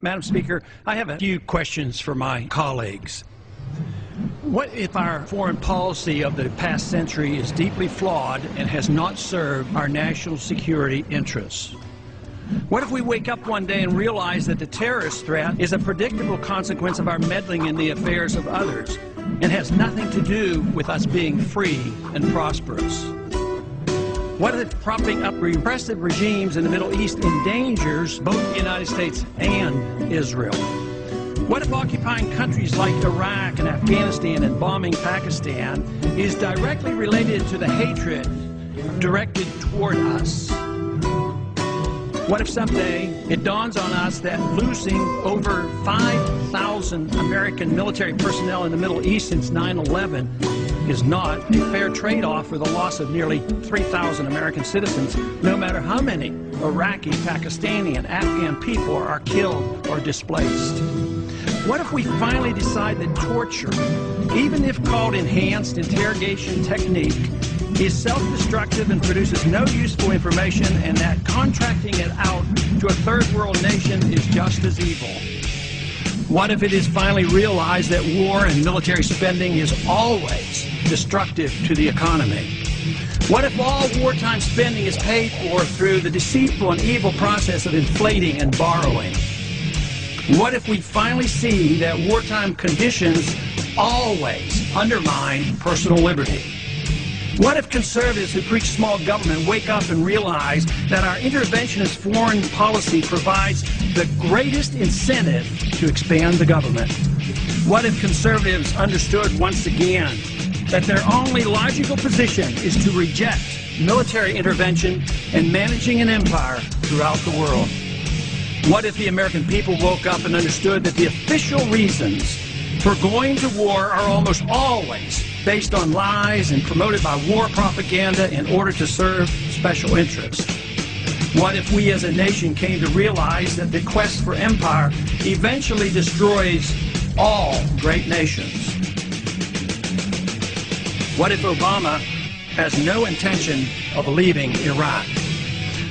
Madam Speaker, I have a few questions for my colleagues. What if our foreign policy of the past century is deeply flawed and has not served our national security interests? What if we wake up one day and realize that the terrorist threat is a predictable consequence of our meddling in the affairs of others and has nothing to do with us being free and prosperous? What if propping up repressive regimes in the Middle East endangers both the United States and Israel? What if occupying countries like Iraq and Afghanistan and bombing Pakistan is directly related to the hatred directed toward us? What if someday it dawns on us that losing over 5,000 American military personnel in the Middle East since 9/11 is not a fair trade-off for the loss of nearly 3,000 American citizens, no matter how many Iraqi, Pakistani, and Afghan people are killed or displaced? What if we finally decide that torture, even if called enhanced interrogation technique, is self-destructive and produces no useful information, and that contracting it out to a third world nation is just as evil? What if it is finally realized that war and military spending is always destructive to the economy? What if all wartime spending is paid for through the deceitful and evil process of inflating and borrowing? What if we finally see that wartime conditions always undermine personal liberty? What if conservatives who preach small government wake up and realize that our interventionist foreign policy provides the greatest incentive to expand the government? What if conservatives understood once again that their only logical position is to reject military intervention and managing an empire throughout the world? What if the American people woke up and understood that the official reasons for going to war are almost always based on lies and promoted by war propaganda in order to serve special interests? What if we as a nation came to realize that the quest for empire eventually destroys all great nations? What if Obama has no intention of leaving Iraq?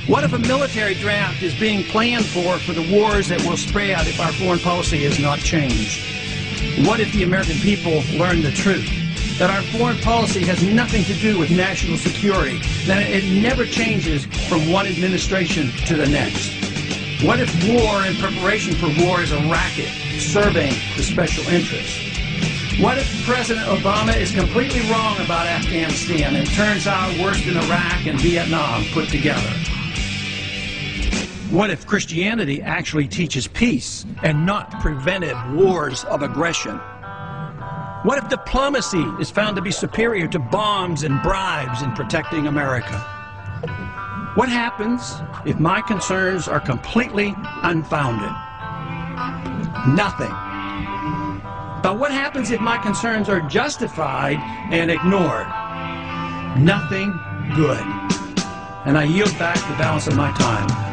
What if a military draft is being planned for the wars that will spread if our foreign policy is not changed? What if the American people learn the truth, that our foreign policy has nothing to do with national security, that it never changes from one administration to the next? What if war and preparation for war is a racket serving the special interests? What if President Obama is completely wrong about Afghanistan and it turns out worse than Iraq and Vietnam put together? What if Christianity actually teaches peace and not preventive wars of aggression? What if diplomacy is found to be superior to bombs and bribes in protecting America? What happens if my concerns are completely unfounded? Nothing. But what happens if my concerns are justified and ignored? Nothing good. And I yield back the balance of my time.